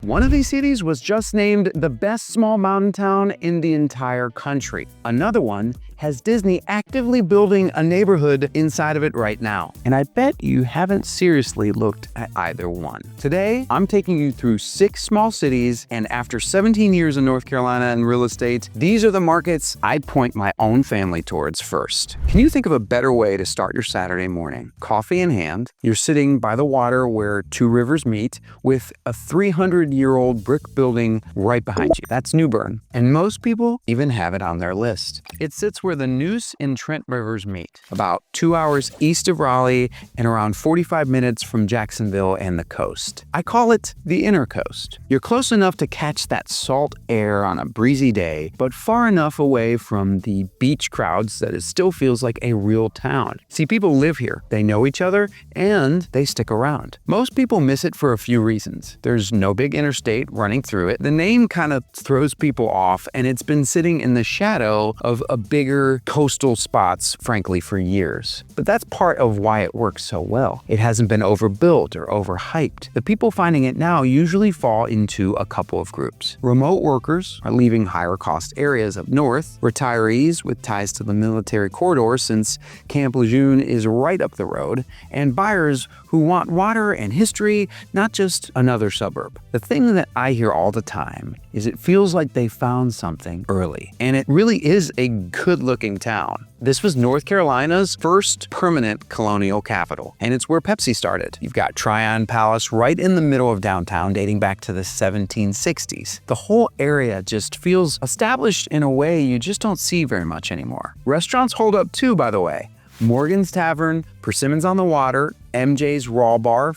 One of these cities was just named the best small mountain town in the entire country. Another one has Disney actively building a neighborhood inside of it right now. And I bet you haven't seriously looked at either one. Today, I'm taking you through 6 small cities, and after 17 years in North Carolina and real estate, these are the markets I'd point my own family towards first. Can you think of a better way to start your Saturday morning? Coffee in hand, you're sitting by the water where 2 rivers meet with a 300-year-old brick building right behind you. That's New Bern, and most people even have it on their list. It sits where the Neuse and Trent rivers meet, about 2 hours east of Raleigh and around 45 minutes from Jacksonville and the coast. I call it the inner coast. You're close enough to catch that salt air on a breezy day, but far enough away from the beach crowds that it still feels like a real town. See, people live here, they know each other, and they stick around. Most people miss it for a few reasons. There's no big interstate running through it. The name kind of throws people off, and it's been sitting in the shadow of a bigger coastal spots, frankly, for years. But that's part of why it works so well. It hasn't been overbuilt or overhyped. The people finding it now usually fall into a couple of groups. Remote workers are leaving higher cost areas up north, retirees with ties to the military corridor since Camp Lejeune is right up the road, and buyers who want water and history, not just another suburb. The thing that I hear all the time is it feels like they found something early, and it really is a good-looking town. This was North Carolina's first permanent colonial capital, and it's where Pepsi started. You've got Tryon Palace right in the middle of downtown, dating back to the 1760s. The whole area just feels established in a way you just don't see very much anymore. Restaurants hold up too, by the way. Morgan's Tavern, Persimmons on the Water, MJ's Raw Bar,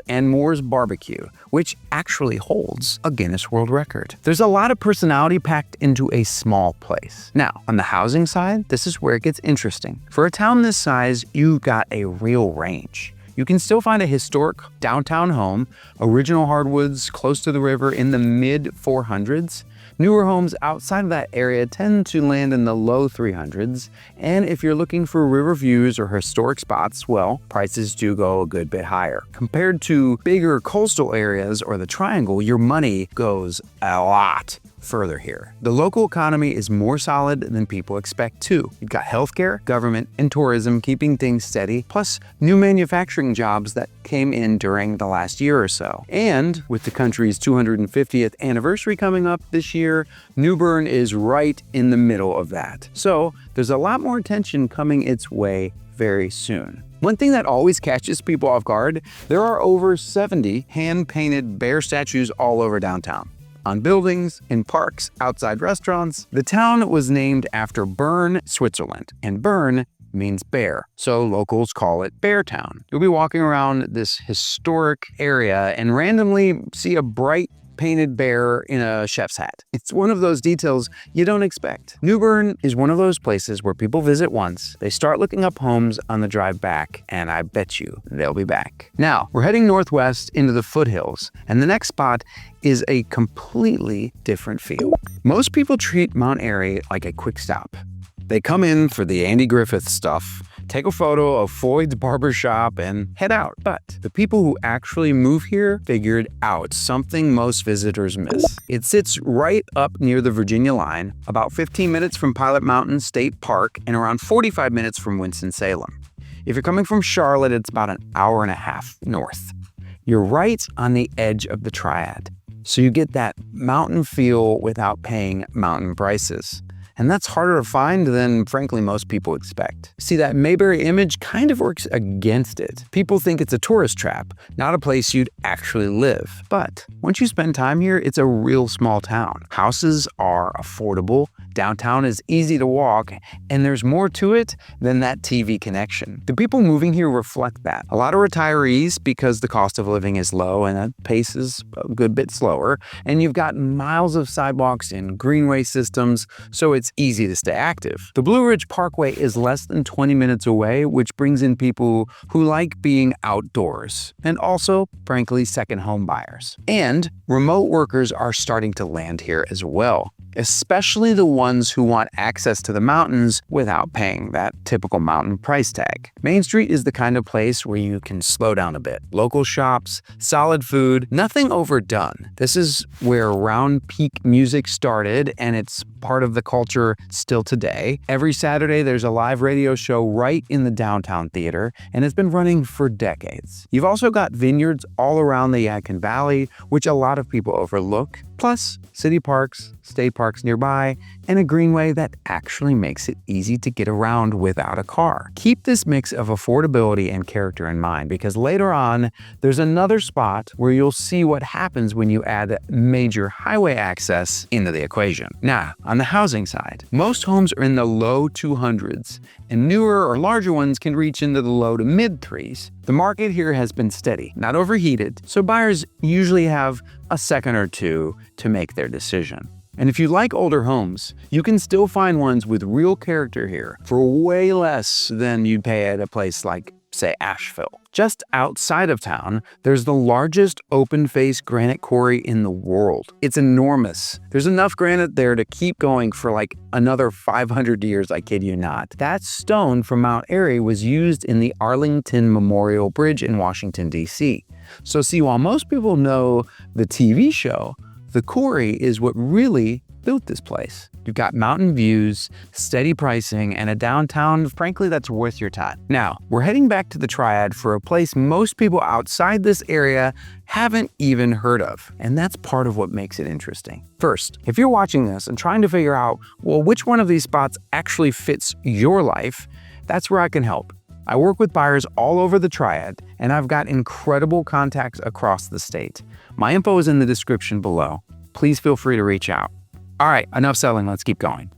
and Moore's Barbecue, which actually holds a Guinness World Record. There's a lot of personality packed into a small place. Now, on the housing side, this is where it gets interesting. For a town this size, you've got a real range. You can still find a historic downtown home, original hardwoods close to the river in the mid-400s. Newer homes outside of that area tend to land in the low 300s, and if you're looking for river views or historic spots, well, prices do go a good bit higher. Compared to bigger coastal areas or the Triangle, your money goes a lot further here. The local economy is more solid than people expect too. You've got healthcare, government, and tourism keeping things steady, plus new manufacturing jobs that came in during the last year or so. And with the country's 250th anniversary coming up this year, New Bern is right in the middle of that. So there's a lot more attention coming its way very soon. One thing that always catches people off guard, there are over 70 hand-painted bear statues all over downtown. On buildings, in parks, outside restaurants. The town was named after Bern, Switzerland, and Bern means bear, so locals call it Bear Town. You'll be walking around this historic area and randomly see a bright painted bear in a chef's hat. It's one of those details you don't expect. New Bern is one of those places where people visit once, they start looking up homes on the drive back, and I bet you they'll be back. Now, we're heading northwest into the foothills, and the next spot is a completely different feel. Most people treat Mount Airy like a quick stop. They come in for the Andy Griffith stuff, take a photo of Floyd's barbershop, and head out. But the people who actually move here figured out something most visitors miss. It sits right up near the Virginia line, about 15 minutes from Pilot Mountain State Park and around 45 minutes from Winston-Salem. If you're coming from Charlotte, it's about an hour and a half north. You're right on the edge of the Triad, so you get that mountain feel without paying mountain prices. And that's harder to find than, frankly, most people expect. See, that Mayberry image kind of works against it. People think it's a tourist trap, not a place you'd actually live. But once you spend time here, it's a real small town. Houses are affordable, downtown is easy to walk, and there's more to it than that TV connection. The people moving here reflect that. A lot of retirees because the cost of living is low and the pace is a good bit slower, and you've got miles of sidewalks and greenway systems, so it's easy to stay active. The Blue Ridge Parkway is less than 20 minutes away, which brings in people who like being outdoors, and also, frankly, second home buyers. And remote workers are starting to land here as well. especially the ones who want access to the mountains without paying that typical mountain price tag. Main Street is the kind of place where you can slow down a bit. Local shops, solid food, nothing overdone. This is where round peak music started, and it's part of the culture still today. Every Saturday, there's a live radio show right in the downtown theater, and it's been running for decades. You've also got vineyards all around the Yadkin Valley, which a lot of people overlook, plus city parks, state parks nearby, and a greenway that actually makes it easy to get around without a car. Keep this mix of affordability and character in mind, because later on, there's another spot where you'll see what happens when you add major highway access into the equation. Now, on the housing side, most homes are in the low 200s, and newer or larger ones can reach into the low to mid 3s. The market here has been steady, not overheated, so buyers usually have a second or two to make their decision. And if you like older homes, you can still find ones with real character here for way less than you'd pay at a place like, say, Asheville. Just outside of town, there's the largest open-face granite quarry in the world. It's enormous. There's enough granite there to keep going for like another 500 years, I kid you not. That stone from Mount Airy was used in the Arlington Memorial Bridge in Washington, D.C. So see, while most people know the TV show, the quarry is what really built this place. You've got mountain views, steady pricing, and a downtown, frankly, that's worth your time. Now, we're heading back to the Triad for a place most people outside this area haven't even heard of, and that's part of what makes it interesting. First, if you're watching this and trying to figure out, well, which one of these spots actually fits your life, that's where I can help. I work with buyers all over the Triad, and I've got incredible contacts across the state. My info is in the description below. Please feel free to reach out. All right, enough selling, let's keep going.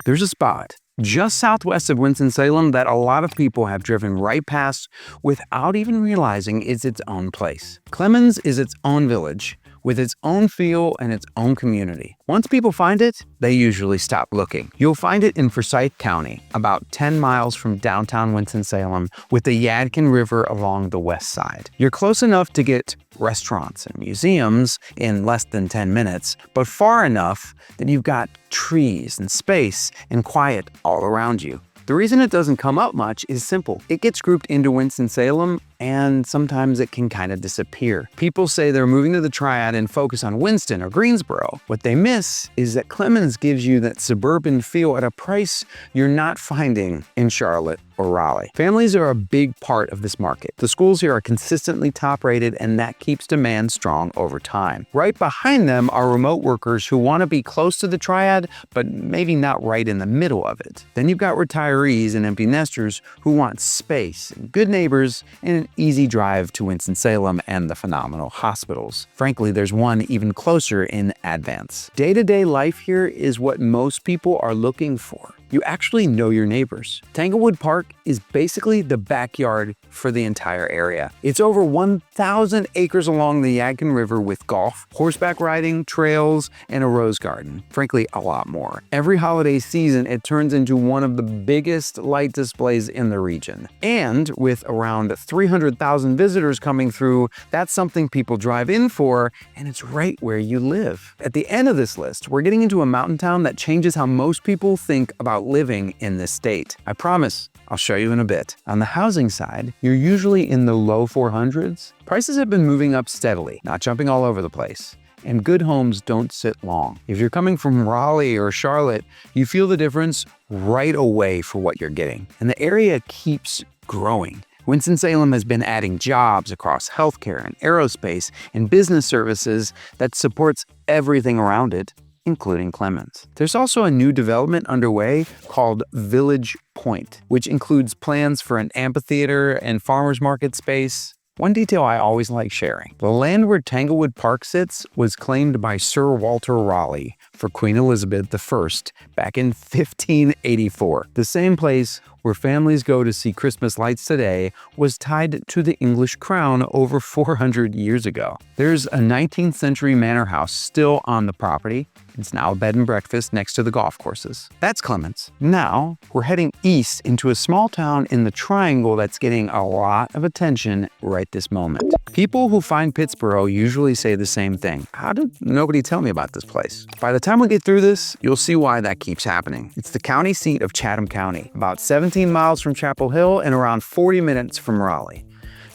There's a spot just southwest of Winston-Salem that a lot of people have driven right past without even realizing it's its own place. Clemmons is its own village, with its own feel and its own community. Once people find it, they usually stop looking. You'll find it in Forsyth County, about 10 miles from downtown Winston-Salem, with the Yadkin River along the west side. You're close enough to get restaurants and museums in less than 10 minutes, but far enough that you've got trees and space and quiet all around you. The reason it doesn't come up much is simple. It gets grouped into Winston-Salem, and sometimes it can kind of disappear. People say they're moving to the Triad and focus on Winston or Greensboro. What they miss is that Clemmons gives you that suburban feel at a price you're not finding in Charlotte or Raleigh. Families are a big part of this market. The schools here are consistently top rated, and that keeps demand strong over time. Right behind them are remote workers who want to be close to the Triad, but maybe not right in the middle of it. Then you've got retirees and empty nesters who want space, and good neighbors, and an easy drive to Winston-Salem and the phenomenal hospitals. Frankly, there's one even closer in Advance. Day-to-day life here is what most people are looking for. You actually know your neighbors. Tanglewood Park is basically the backyard for the entire area. It's over 1,000 acres along the Yadkin River with golf, horseback riding, trails, and a rose garden. Frankly, a lot more. Every holiday season, it turns into one of the biggest light displays in the region. And with around 300,000 visitors coming through, that's something people drive in for, and it's right where you live. At the end of this list, we're getting into a mountain town that changes how most people think about living in this state. I promise, I'll show you in a bit. On the housing side, you're usually in the low 400s. Prices have been moving up steadily, not jumping all over the place. And good homes don't sit long. If you're coming from Raleigh or Charlotte, you feel the difference right away for what you're getting. And the area keeps growing. Winston-Salem has been adding jobs across healthcare and aerospace and business services that supports everything around it, including Clemmons. There's also a new development underway called Village Point, which includes plans for an amphitheater and farmers market space. One detail I always like sharing: the land where Tanglewood Park sits was claimed by Sir Walter Raleigh for Queen Elizabeth I back in 1584. The same place where families go to see Christmas lights today was tied to the English crown over 400 years ago. There's a 19th century manor house still on the property. It's now a bed and breakfast next to the golf courses. That's Clemmons. Now, we're heading east into a small town in the Triangle that's getting a lot of attention right this moment. People who find Pittsboro usually say the same thing. How did nobody tell me about this place? By the time we get through this, you'll see why that keeps happening. It's the county seat of Chatham County, about 17 miles from Chapel Hill and around 40 minutes from Raleigh.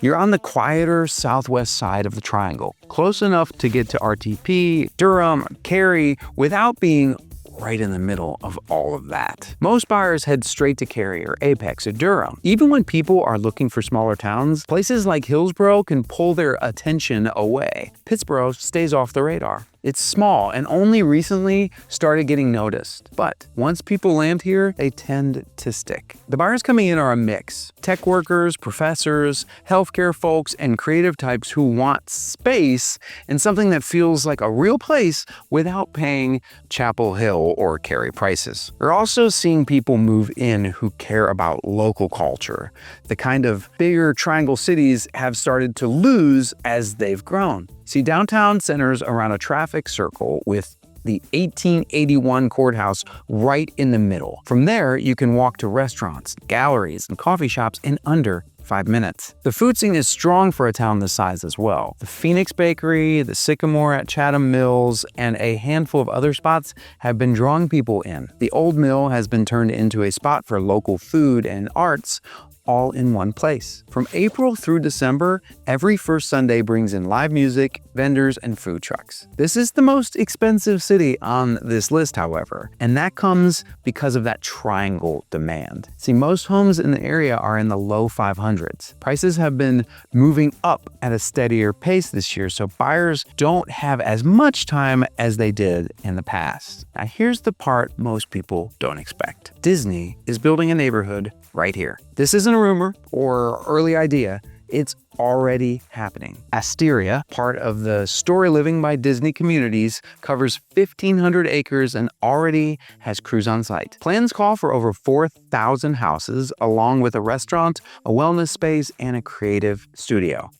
You're on the quieter southwest side of the Triangle, close enough to get to RTP, Durham, Cary without being right in the middle of all of that. Most buyers head straight to Cary or Apex or Durham. Even when people are looking for smaller towns, places like Hillsboro can pull their attention away. Pittsboro stays off the radar. It's small and only recently started getting noticed. But once people land here, they tend to stick. The buyers coming in are a mix. Tech workers, professors, healthcare folks, and creative types who want space and something that feels like a real place without paying Chapel Hill or Cary prices. We're also seeing people move in who care about local culture, the kind of bigger Triangle cities have started to lose as they've grown. See, downtown centers around a traffic circle with the 1881 courthouse right in the middle. From there, you can walk to restaurants, galleries, and coffee shops in under 5 minutes. The food scene is strong for a town this size as well. The Phoenix Bakery, the Sycamore at Chatham Mills, and a handful of other spots have been drawing people in. The old mill has been turned into a spot for local food and arts, all in one place. From April through December, every first Sunday brings in live music, vendors, and food trucks. This is the most expensive city on this list, however, and that comes because of that Triangle demand. See, most homes in the area are in the low 500s. Prices have been moving up at a steadier pace this year, so buyers don't have as much time as they did in the past. Now, here's the part most people don't expect. Disney is building a neighborhood right here. This isn't a rumor or early idea. It's already happening. Asteria, part of the Story Living by Disney Communities, covers 1,500 acres and already has crews on site. Plans call for over 4,000 houses, along with a restaurant, a wellness space, and a creative studio.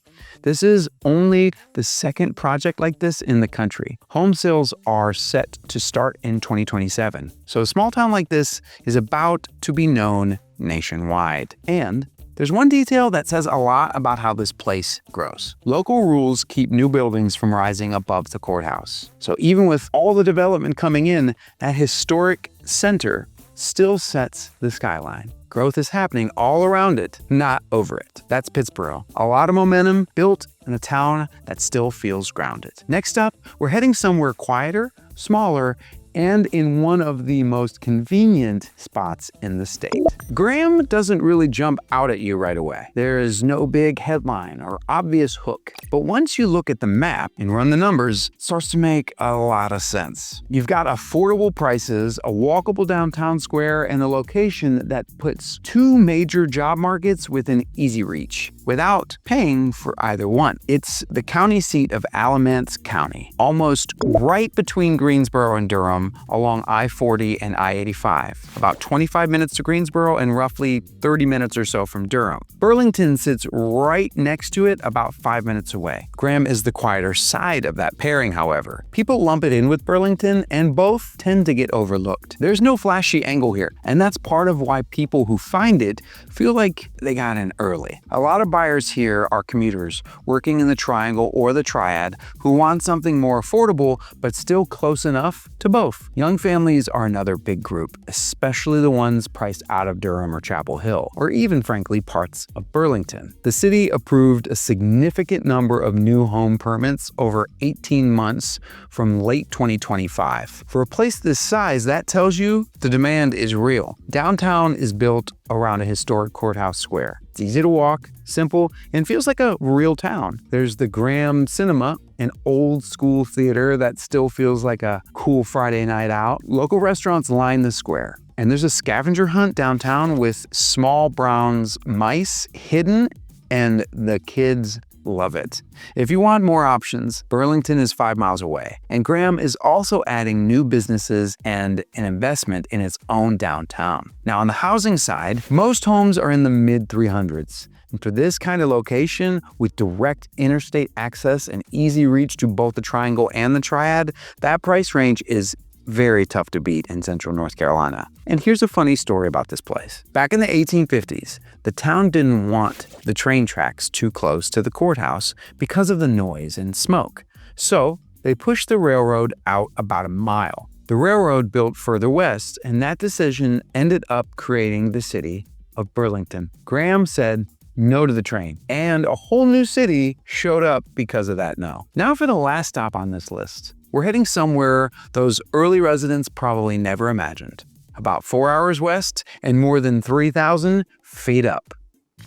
This is only the second project like this in the country. Home sales are set to start in 2027. So a small town like this is about to be known nationwide. And there's one detail that says a lot about how this place grows. Local rules keep new buildings from rising above the courthouse. So even with all the development coming in, that historic center still sets the skyline. Growth is happening all around it, not over it. That's Pittsboro. A lot of momentum built in a town that still feels grounded. Next up, we're heading somewhere quieter, smaller, and in one of the most convenient spots in the state. Graham doesn't really jump out at you right away. There is no big headline or obvious hook. But once you look at the map and run the numbers, it starts to make a lot of sense. You've got affordable prices, a walkable downtown square, and a location that puts two major job markets within easy reach without paying for either one. It's the county seat of Alamance County, almost right between Greensboro and Durham, along I-40 and I-85, about 25 minutes to Greensboro and roughly 30 minutes or so from Durham. Burlington sits right next to it, about 5 minutes away. Graham is the quieter side of that pairing, however. People lump it in with Burlington, and both tend to get overlooked. There's no flashy angle here, and that's part of why people who find it feel like they got in early. A lot of buyers here are commuters working in the Triangle or the Triad who want something more affordable but still close enough to both. Young families are another big group, especially the ones priced out of Durham or Chapel Hill, or even frankly parts of Burlington. The city approved a significant number of new home permits over 18 months from late 2025. For a place this size, that tells you the demand is real. Downtown is built around a historic courthouse square. It's easy to walk, simple, and feels like a real town. There's the Graham Cinema, an old school theater that still feels like a cool Friday night out. Local restaurants line the square. And there's a scavenger hunt downtown with small Brown's mice hidden, and the kids love it. If you want more options, Burlington is 5 miles away. And Graham is also adding new businesses and an investment in its own downtown. Now, on the housing side, most homes are in the mid 300s. And for this kind of location, with direct interstate access and easy reach to both the Triangle and the Triad, that price range is very tough to beat in central North Carolina. And here's a funny story about this place. Back in the 1850s, the town didn't want the train tracks too close to the courthouse because of the noise and smoke. So they pushed the railroad out about a mile. The railroad built further west, and that decision ended up creating the city of Burlington. Graham said no to the train, and a whole new city showed up because of that no. Now for the last stop on this list. We're heading somewhere those early residents probably never imagined. About 4 hours west and more than 3,000 feet up.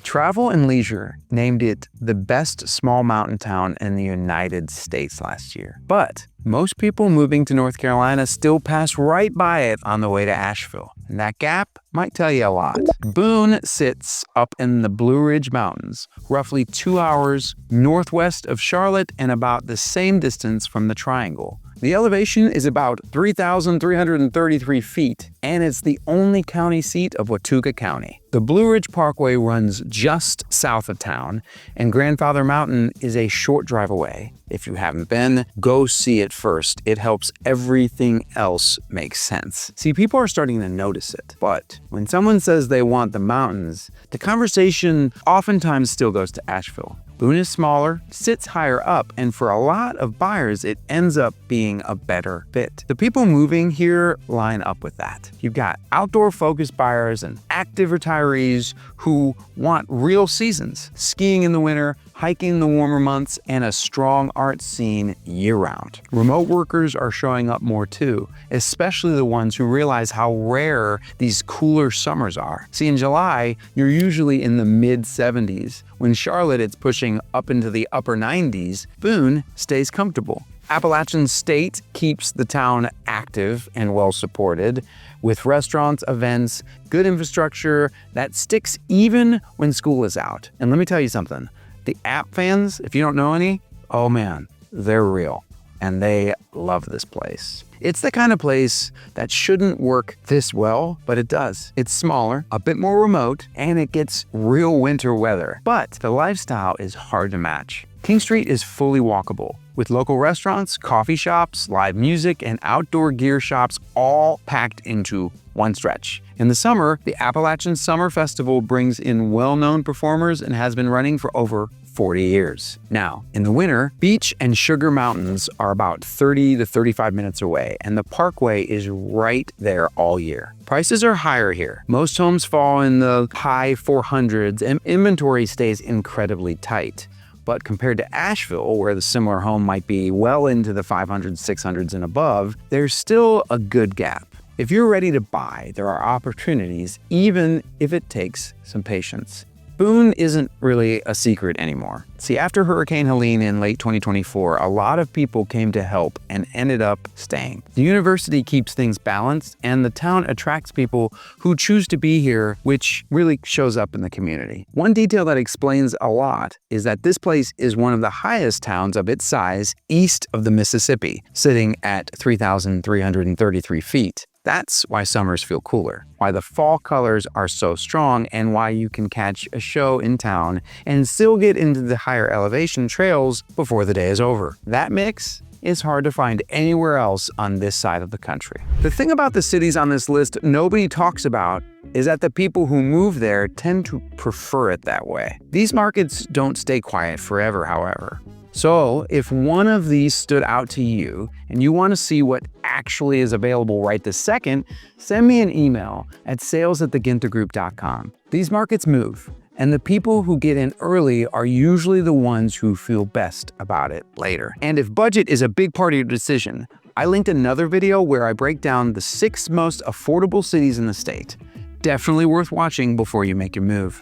Travel and Leisure named it the best small mountain town in the United States last year. But most people moving to North Carolina still pass right by it on the way to Asheville. And that gap might tell you a lot. Boone sits up in the Blue Ridge Mountains, roughly 2 hours northwest of Charlotte and about the same distance from the Triangle. The elevation is about 3,333 feet, and it's the only county seat of Watauga County. The Blue Ridge Parkway runs just south of town, and Grandfather Mountain is a short drive away. If you haven't been, go see it first. It helps everything else make sense. See, people are starting to notice it, but when someone says they want the mountains, the conversation oftentimes still goes to Asheville. Boone is smaller, sits higher up, and for a lot of buyers, it ends up being a better fit. The people moving here line up with that. You've got outdoor-focused buyers and active retirees who want real seasons, skiing in the winter, hiking in the warmer months, and a strong art scene year-round. Remote workers are showing up more too, especially the ones who realize how rare these cooler summers are. See, in July, you're usually in the mid-70s. When Charlotte, it's pushing up into the upper 90s, Boone stays comfortable. Appalachian State keeps the town active and well supported with restaurants, events, good infrastructure that sticks even when school is out. And let me tell you something, the App fans, if you don't know any, oh man, they're real and they love this place. It's the kind of place that shouldn't work this well, but it does. It's smaller, a bit more remote, and it gets real winter weather. But the lifestyle is hard to match. King Street is fully walkable, with local restaurants, coffee shops, live music, and outdoor gear shops all packed into one stretch. In the summer, the Appalachian Summer Festival brings in well-known performers and has been running for over 40 years. Now, in the winter, Beach and Sugar Mountains are about 30 to 35 minutes away, and the Parkway is right there all year. Prices are higher here. Most homes fall in the high 400s, and inventory stays incredibly tight. But compared to Asheville, where the similar home might be well into the 500s, 600s, and above, there's still a good gap. If you're ready to buy, there are opportunities, even if it takes some patience. Boone isn't really a secret anymore. See, after Hurricane Helene in late 2024, a lot of people came to help and ended up staying. The university keeps things balanced, and the town attracts people who choose to be here, which really shows up in the community. One detail that explains a lot is that this place is one of the highest towns of its size east of the Mississippi, sitting at 3,333 feet. That's why summers feel cooler, why the fall colors are so strong, and why you can catch a show in town and still get into the higher elevation trails before the day is over. That mix is hard to find anywhere else on this side of the country. The thing about the cities on this list nobody talks about is that the people who move there tend to prefer it that way. These markets don't stay quiet forever, however. So if one of these stood out to you and you want to see what actually is available right this second, send me an email at sales@theginthergroup.com. These markets move, and the people who get in early are usually the ones who feel best about it later. And if budget is a big part of your decision, I linked another video where I break down the 6 most affordable cities in the state. Definitely worth watching before you make your move.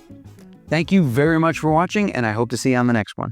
Thank you very much for watching, and I hope to see you on the next one.